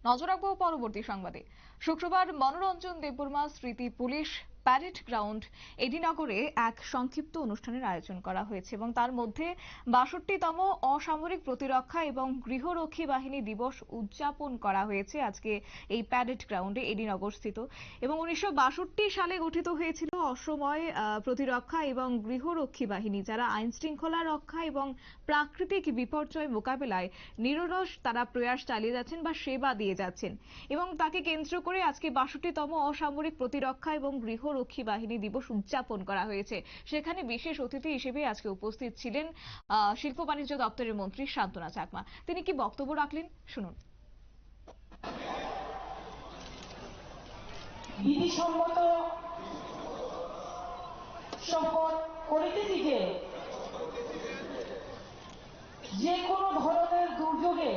নজর রাখবো পরবর্তী সংবাদে। শুক্রবার মনোরঞ্জন দেববর্মা স্মৃতি পুলিশ প্যারেড গ্রাউন্ড এডিনগরে এক সংক্ষিপ্ত অনুষ্ঠানের আয়োজন করা হয়েছে এবং তার মধ্যে ৬২তম অসামরিক প্রতিরক্ষা এবং গৃহরক্ষী বাহিনী দিবস উদযাপন করা হয়েছে আজকে এই প্যারেড গ্রাউন্ডে এডিনগর স্থিত। এবং ১৯৬২ সালে গঠিত হয়েছিল অসময় প্রতিরক্ষা এবং গৃহরক্ষী বাহিনী, যারা আইন শৃঙ্খলা রক্ষা এবং প্রাকৃতিক বিপর্যয় মোকাবেলায় নিরলস তারা প্রয়াস চালিয়ে যাচ্ছেন বা সেবা দিয়ে যাচ্ছেন। এবং তাকে কেন্দ্র করে আজকে ৬২তম অসামরিক প্রতিরক্ষা এবং গৃহরক্ষী বাহিনী দিবস উদযাপন করা হয়েছে। সেখানে বিশেষ অতিথি হিসেবে আজকে উপস্থিত ছিলেন শিল্প বাণিজ্য দপ্তরের মন্ত্রী শান্তনা চাকমা। তিনি কি বক্তব্য রাখলেন শুনুন। বিধিসম্মত শপথ করিতেছি যে কোনো ধরনের দুর্যোগে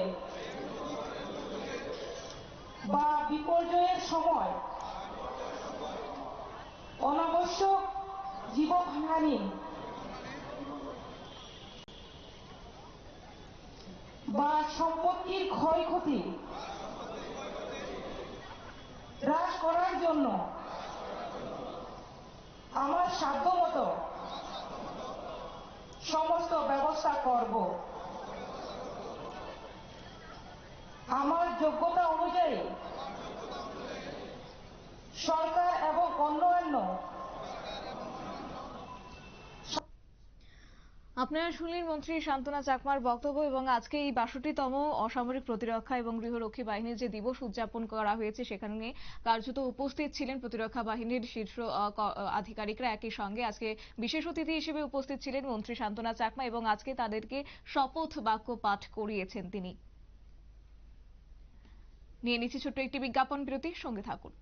বা বিপর্যয়ের সময় অনাবশ্যক জীবনহানি বা সম্পত্তির ক্ষয়ক্ষতি হ্রাস করার জন্য আমার সাধ্যমতো সমস্ত ব্যবস্থা করব। আমার যোগ্যতা অনুযায়ী সরকার এবং অন্যান্য আপনারা শুনলেন মন্ত্রী শান্তনা চাকমার বক্তব্য। এবং আজকে এই ৬২তম অসামরিক প্রতিরক্ষা এবং গৃহরক্ষী বাহিনীর যে দিবস উদযাপন করা হয়েছে সেখানে কার্যত উপস্থিত ছিলেন প্রতিরক্ষা বাহিনীর শীর্ষ আধিকারিকরা। একই সঙ্গে আজকে বিশেষ অতিথি হিসেবে উপস্থিত ছিলেন মন্ত্রী শান্তনা চাকমা এবং আজকে তাদেরকে শপথ বাক্য পাঠ করিয়েছেন তিনি। নিয়ে নিচ্ছি ছোট্ট একটি বিজ্ঞাপন বিরতি, সঙ্গে থাকুন।